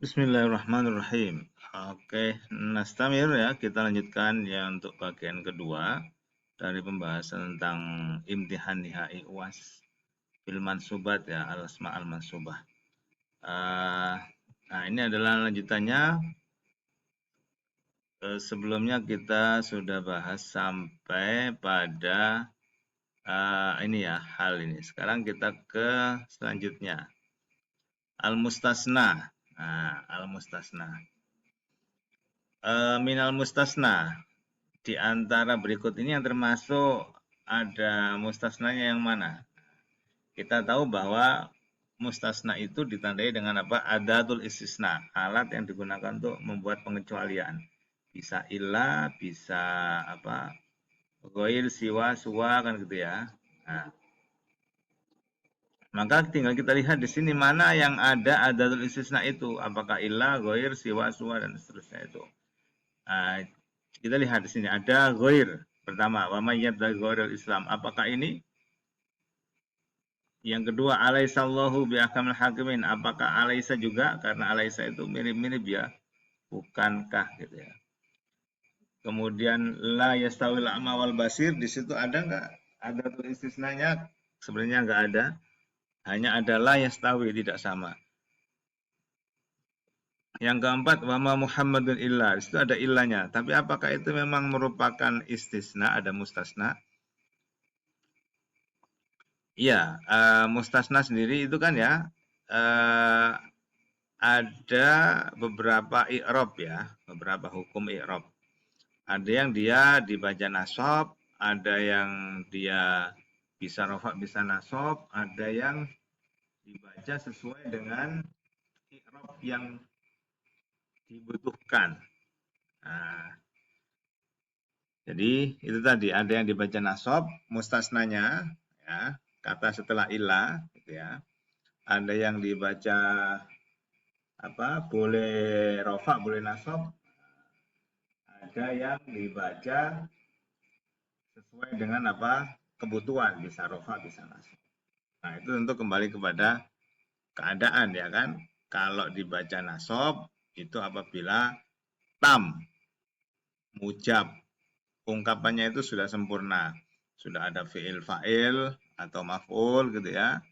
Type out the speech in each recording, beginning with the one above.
Bismillahirrahmanirrahim. Oke, Nastamir ya, kita lanjutkan ya untuk bagian kedua dari pembahasan tentang imtihan nihai UAS fil mansubat ya, al-asma al-mansubah. Eh, nah, ini adalah lanjutannya. Sebelumnya kita sudah bahas sampai pada ini ya, hal ini. Sekarang kita ke selanjutnya. Al-mustasna. Nah, al-mustasna. Minal mustasna. Di antara berikut ini yang termasuk ada mustasnanya yang mana? Kita tahu bahwa mustasna itu ditandai dengan apa? Adatul istisna, alat yang digunakan untuk membuat pengecualian. Bisa ilah, bisa apa? Goil, siwa, suwa kan gitu ya. Nah, maka tinggal kita lihat di sini mana yang ada adatul istisna itu. Apakah ilah, goir, siwa, suwa dan seterusnya itu. Nah, kita lihat di sini ada goir pertama, wa mayyad ghairil Islam. Apakah ini? Yang kedua, alaisallahu bi ahkamil hakimin. Apakah alaisa juga? Karena alaisa itu mirip-mirip ya. Bukankah gitu ya. Kemudian la yastawil a'ma wal basir, di situ ada enggak? Ada tulis istisnanya? Sebenarnya enggak ada. Hanya ada la yastawi, tidak sama. Yang keempat, wama Muhammadun illa. Di situ ada illanya. Tapi apakah itu memang merupakan istisna, ada mustasna? Iya, mustasna sendiri itu kan ya, eee, ada beberapa i'rab ya, beberapa hukum i'rab. Ada yang dia dibaca nasab, ada yang dia bisa rafa, bisa nasab, ada yang dibaca sesuai dengan i'rab yang dibutuhkan. Nah, jadi itu tadi ada yang dibaca nasab, mustasnanya ya, kata setelah ilah gitu ya. Ada yang dibaca apa? Boleh rofa, boleh nasab. Ada yang dibaca sesuai dengan apa? Kebutuhan, bisa rofa, bisa nasab. Nah, itu tentu kembali kepada keadaan ya kan. Kalau dibaca nasab itu apabila tam, mujab, ungkapannya itu sudah sempurna. Sudah ada fi'il fa'il atau maf'ul gitu ya.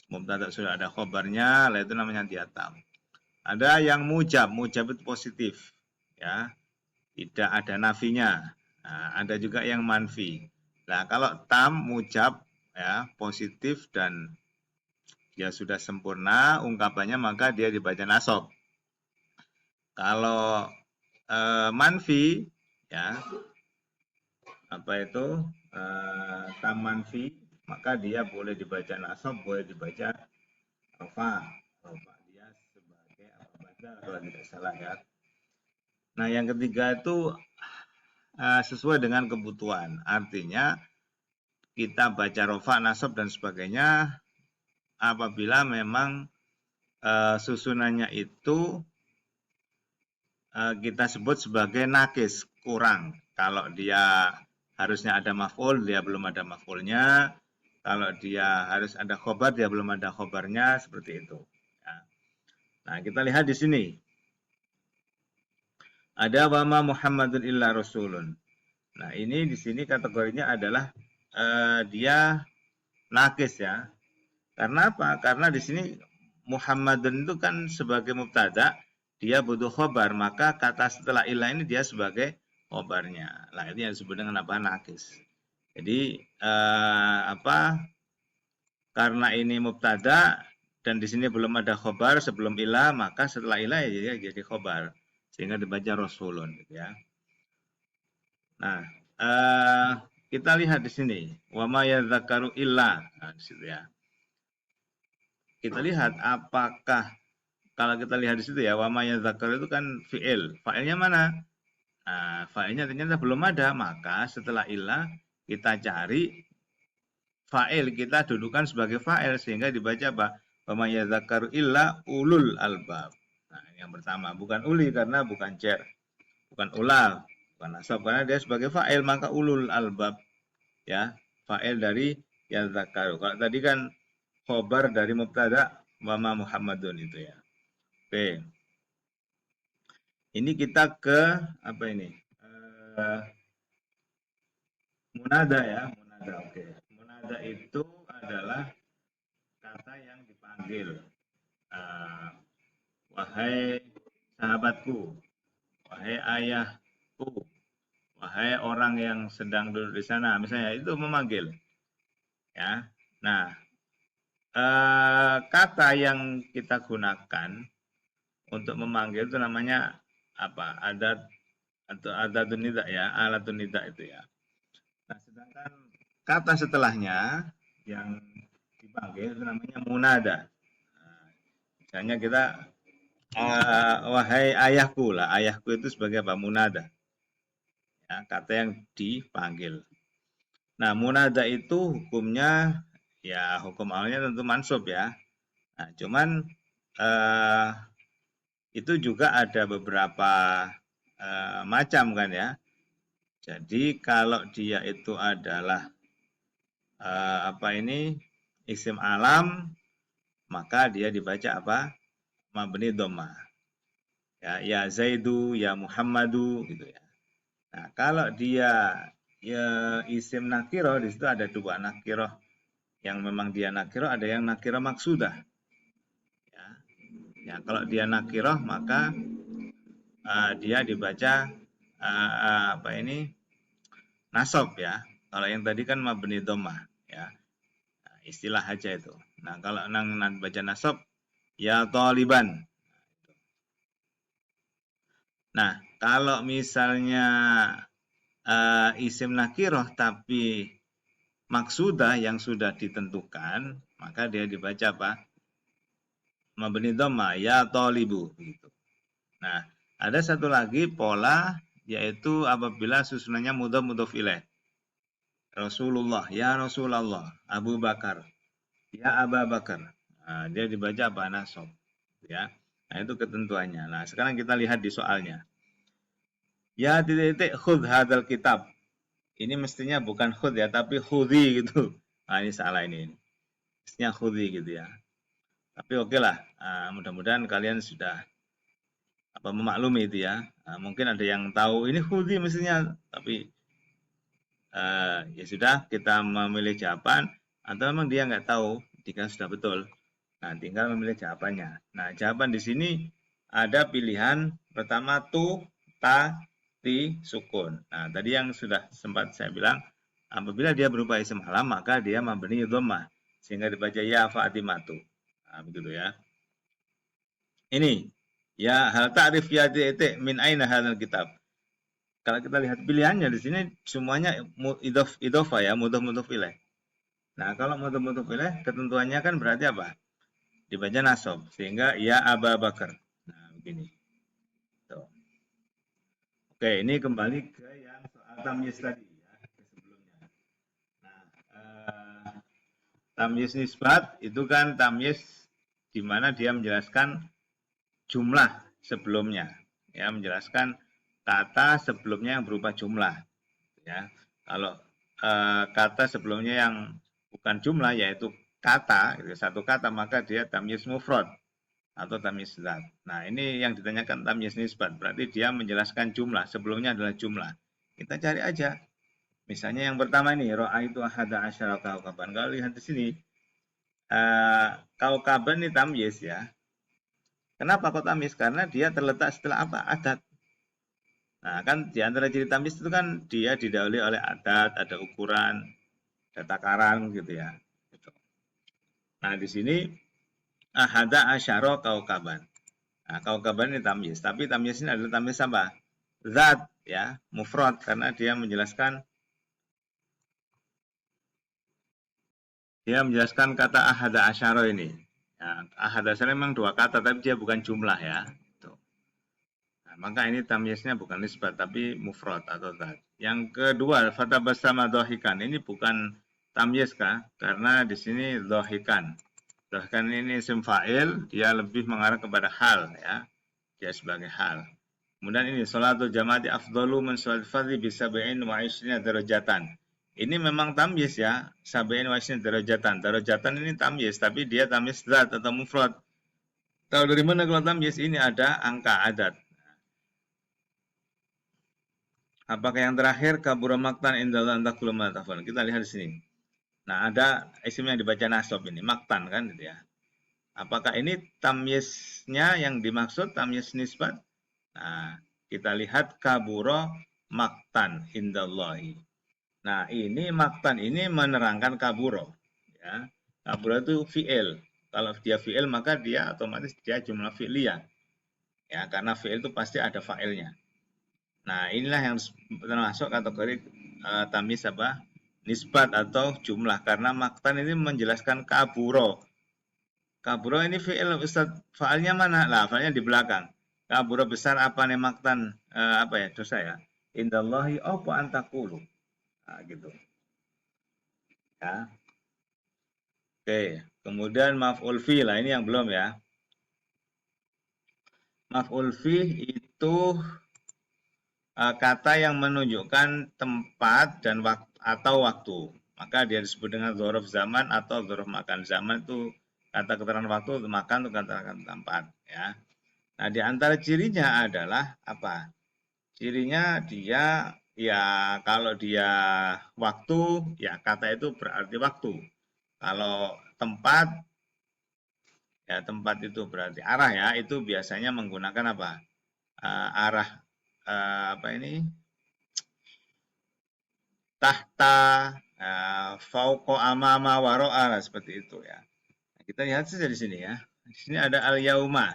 Mubtada sudah ada khobarnya, lah itu namanya dia tam. Ada yang mujab, mujab itu positif ya. Tidak ada nafinya. Nah, ada juga yang manfi. Nah, kalau tam, mujab, ya, positif dan dia sudah sempurna ungkapannya maka dia dibaca nasab. Kalau manfi, ya, apa itu tam manfi, maka dia boleh dibaca nasab, boleh dibaca rofa. Rofa dia sebagai apa badal kalau tidak salah ya. Nah, yang ketiga itu sesuai dengan kebutuhan. Artinya kita baca rofa, nasab dan sebagainya apabila memang susunannya itu kita sebut sebagai nakis, kurang. Kalau dia harusnya ada maf'ul, dia belum ada maf'ulnya. Kalau dia harus ada khobar, dia belum ada khobarnya, seperti itu. Ya. Nah, kita lihat di sini. Ada wama Muhammadun illa rasulun. Nah, ini di sini kategorinya adalah dia nakis ya. Karena apa? Karena di sini Muhammadun itu kan sebagai mubtada, dia butuh khobar, maka kata setelah ilah ini dia sebagai khobarnya. Nah, ini yang disebut dengan apa? Nakis. Jadi apa? Karena ini mubtada dan di sini belum ada khobar sebelum ilah, maka setelah ilah ya jadi khobar. Sehingga dibaca rasulun gitu ya. Nah, kita lihat di sini, wa ma yadzakaru illa. Nah, di situ ya. Kita lihat apakah kalau kita lihat di situ ya, wa ma yadzakaru itu kan fi'il. Fa'ilnya mana? Nah, fa'ilnya ternyata belum ada, maka setelah ilah kita cari fa'il, kita dudukan sebagai fa'il sehingga dibaca apa? Wa ma yadzakaru illa ulul albab. Nah, ini yang pertama, bukan uli karena bukan cer, bukan ulah, bukan nasab karena dia sebagai fa'il maka ulul albab ya, fa'il dari yadzakaru. Kalau tadi kan khobar dari mubtada wa ma Muhammadun itu ya. Oke. Ini kita ke apa ini? Munada ya, munada. Oke. Munada itu adalah kata yang dipanggil. Uh, Wahai sahabatku, wahai ayahku, wahai orang yang sedang duduk di sana, misalnya itu memanggil. Ya. Nah, kata yang kita gunakan untuk memanggil itu namanya apa? Adat atau adatun nida ya, alatun nida itu ya. Nah, sedangkan kata setelahnya yang dipanggil itu namanya munada. Nah, misalnya kita wahai ayahku lah, ayahku itu sebagai apa? Munada. Ya, kata yang dipanggil. Nah, munada itu hukumnya ya hukum awalnya tentu mansub ya. Nah, cuman eh, itu juga ada beberapa macam kan ya. Jadi kalau dia itu adalah apa ini isim alam, maka dia dibaca apa? Mabni dhammah. Ya Zaidu, ya Muhammadu gitu ya. Nah, kalau dia ya isim nakiroh, di situ ada dua nakiroh yang memang dia nakiroh, ada yang nakiroh maksudah. Ya, ya kalau dia nakiroh maka dia dibaca apa ini nasab ya. Kalau yang tadi kan mabni dhammah ya. Nah, istilah aja itu. Nah, kalau nang baca nasab ya taliban. Nah, kalau misalnya isim nakiroh tapi maksudah yang sudah ditentukan, maka dia dibaca apa? Mabni dhamma ya talibu gitu. Nah, ada satu lagi pola yaitu apabila susunannya mudhaf mudhaf ilaih. Rasulullah, ya Rasulullah, Abu Bakar, ya Aba Bakar. Nah, dia dibaca apa? Nasab. Ya. Nah, itu ketentuannya. Nah, sekarang kita lihat di soalnya. Ya titik-titik khudh hadal kitab. Ini mestinya bukan khudh ya, tapi khudhi gitu. Nah, ini salah ini. Mestinya khudhi gitu ya. Tapi oke lah, mudah-mudahan kalian sudah apa memaklumi itu ya. Mungkin ada yang tahu ini khudhi mestinya, tapi ya sudah kita memilih jawaban atau memang dia nggak tahu jika sudah betul. Nah, tinggal memilih jawabannya. Nah, jawaban di sini ada pilihan pertama tu, ta, ti, sukun. Nah, tadi yang sudah sempat saya bilang, apabila dia berupa isim alam maka dia memberi dhammah sehingga dibaca ya Fatimatu. Nah, begitu ya. Ini ya hal ta'rif ya titik min aina hadzal kitab. Kalau kita lihat pilihannya di sini semuanya idhofah ya, mudhof ilaih. Nah, kalau mudhof ilaih ketentuannya kan berarti apa? Dibaca nasab sehingga ya Aba Bakar. Nah, begini. Tuh. Oke, ini kembali ke yang soal tamyiz tadi ya, ke sebelumnya. Nah, tamyiz nisbat itu kan tamyiz di mana dia menjelaskan jumlah sebelumnya. Ya, menjelaskan kata sebelumnya yang berupa jumlah. Ya, kalau kata sebelumnya yang bukan jumlah yaitu kata, satu kata maka dia tamyiz mufrad atau tamyiz zat. Nah, ini yang ditanyakan tamyiz nisbat. Berarti dia menjelaskan jumlah, sebelumnya adalah jumlah. Kita cari aja. Misalnya yang pertama ini, ra'aitu ahada asyara kaukaban. Kalau lihat di sini, kaukaban ini tamyiz ya. Kenapa kok tamyiz? Karena dia terletak setelah apa? Adat. Nah, kan di antara ciri tamyiz itu kan dia didahului oleh adat, ada ukuran, ada takaran gitu ya. Gitu. Nah, di sini ahada asyara kaukaban. Nah, kaukaban ini tamyiz, tapi tamyiz ini adalah tamyiz apa? Zat ya, mufrad karena dia menjelaskan kata ahada asyara ini. Ya, ahada asyara memang dua kata tapi dia bukan jumlah ya. Tuh. Nah, maka ini tamyiznya bukan nisbat tapi mufrad atau zat. Yang kedua, fatabasama dhahikan. Ini bukan tamyiz kah? Karena di sini dhahikan. Dhahikan ini isim fa'il, dia lebih mengarah kepada hal ya. Dia sebagai hal. Kemudian ini salatul jamaati afdalu min salatil fardhi bi sab'in wa 'ishrina darajatan. Ini memang tamyiz ya, sab'in wa 'ishrina darajatan. Darajatan ini tamyiz, tapi dia tamyiz zat atau mufrad. Tahu dari mana kalau tamyiz? Ini ada angka adat. Apakah yang terakhir kabura maktan indallah antakulu matafan? Kita lihat di sini. Nah, ada isim yang dibaca nasab ini, maktan kan gitu ya. Apakah ini tamyiznya yang dimaksud, tamyiz nisbat? Nah, kita lihat kaburo maktan indallahi. Nah, ini maktan ini menerangkan kaburo. Ya. Kaburo itu fi'il. Kalau dia fi'il maka dia otomatis dia jumlah fi'liyah. Ya, karena fi'il itu pasti ada fa'ilnya. Nah, inilah yang termasuk kategori tamyiz apa? Nisbat atau jumlah, karena maktan ini menjelaskan kaburo. Kaburo ini fi'il Ustaz, fa'alnya mana? Lah, fa'alnya di belakang. Kaburo besar apa nih maktan apa ya dosa ya? Indallahi apa antakulu. Nah, gitu. Ya. Oke, kemudian maf'ul fi lah ini yang belum ya. Maf'ul fi itu kata yang menunjukkan tempat dan waktu atau waktu. Maka dia disebut dengan dzaraf zaman atau dzaraf makan. Zaman itu kata keterangan waktu, makan itu kata tempat ya. Nah, di antara cirinya adalah apa? Cirinya dia ya kalau dia waktu ya kata itu berarti waktu. Kalau tempat ya tempat itu berarti arah ya, itu biasanya menggunakan apa? Arah apa ini? Tahta, fauqa amama waro'a seperti itu ya. Nah, kita lihat saja di sini ya. Di sini ada al yauma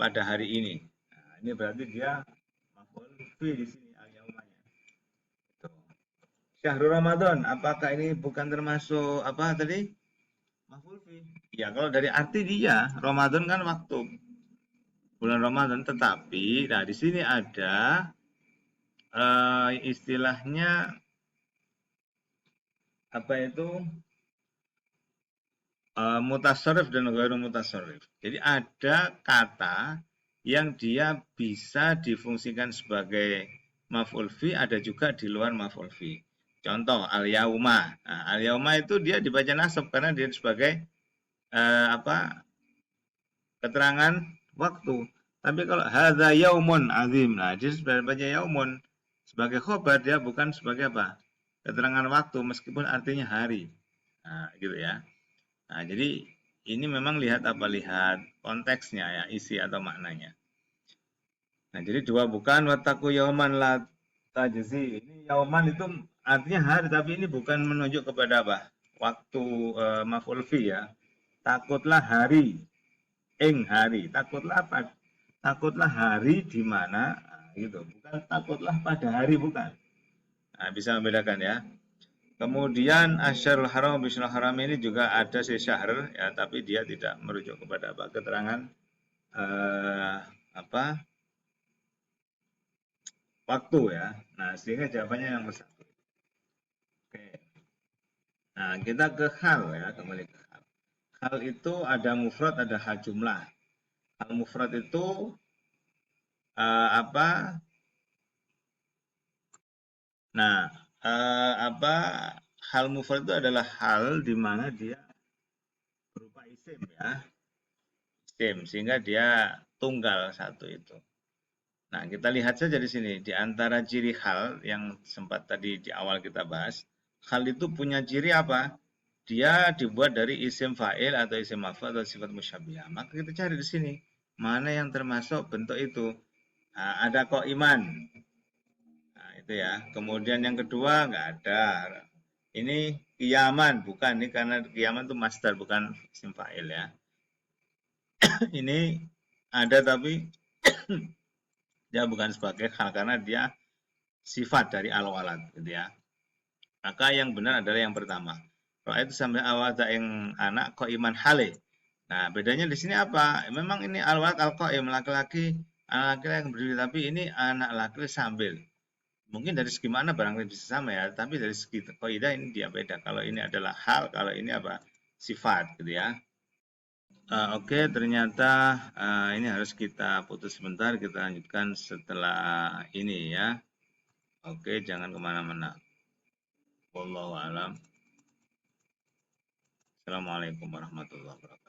pada hari ini. Nah, ini berarti dia maf'ul fi di sini al yaumanya. Syahrul Ramadan, apakah ini bukan termasuk apa tadi? Maf'ul fi. Ya, kalau dari arti dia, Ramadan kan waktu bulan Ramadan, tetapi nah di sini ada istilahnya apa itu mutasarrif dan ghairu mutasarrif. Jadi ada kata yang dia bisa difungsikan sebagai maf'ul fi, ada juga di luar maf'ul fi. Contoh al-yauma. Nah, al-yauma itu dia dibaca nasab karena dia sebagai apa? Keterangan waktu. Tapi kalau hadza yaumun azim. Nah, dia sebagai baca yaumun sebagai khobar, dia bukan sebagai apa? Keterangan waktu meskipun artinya hari. Nah, gitu ya. Nah, jadi ini memang lihat apa? Lihat konteksnya ya, isi atau maknanya. Nah, jadi dua bukan wataku yauman la tajzi. Ini yauman itu artinya hari, tapi ini bukan menunjuk kepada apa? Waktu maf'ul fi ya. Takutlah hari, ing hari. Takutlah apa? Takutlah hari di mana gitu. Bukan takutlah pada hari, bukan. Nah, bisa membedakan ya. Kemudian asyarul haram bismil haram ini juga ada si syahr ya, tapi dia tidak merujuk kepada apa keterangan apa waktu ya. Nah, sehingga jawabannya yang satu. Oke. Nah, kita ke hal ya, kembali ke hal. Hal itu ada mufrad, ada hal jumlah. Hal mufrad itu apa? Nah, apa hal mufrad itu adalah hal di mana dia berupa isim ya, isim sehingga dia tunggal satu itu. Nah, kita lihat saja di sini di antara ciri hal yang sempat tadi di awal kita bahas, hal itu punya ciri apa? Dia dibuat dari isim fa'il atau isim maf'ul atau sifat musyabihah. Maka kita cari di sini mana yang termasuk bentuk itu. Nah, ada kok iman. Nah, itu ya. Kemudian yang kedua nggak ada. Ini kiaman, bukan. Ini karena kiaman itu master, bukan isim fa'il ya. Ini ada tapi dia bukan sebagai hal karena dia sifat dari al-walad gitu ya. Maka yang benar adalah yang pertama. Kalau itu sampai awal yang anak kok iman hale. Nah, bedanya di sini apa? Memang ini al-walad al-qaim laki-laki, anak laki-laki yang berdiri, tapi ini anak laki sambil. Mungkin dari segi mana barangkali bisa sama ya, tapi dari segi kaidah ini dia beda. Kalau ini adalah hal, kalau ini apa? Sifat gitu ya. Oke, ternyata ini harus kita putus sebentar. Kita lanjutkan setelah ini ya. Oke, jangan kemana-mana. Wallahu alam. Assalamualaikum warahmatullahi wabarakatuh.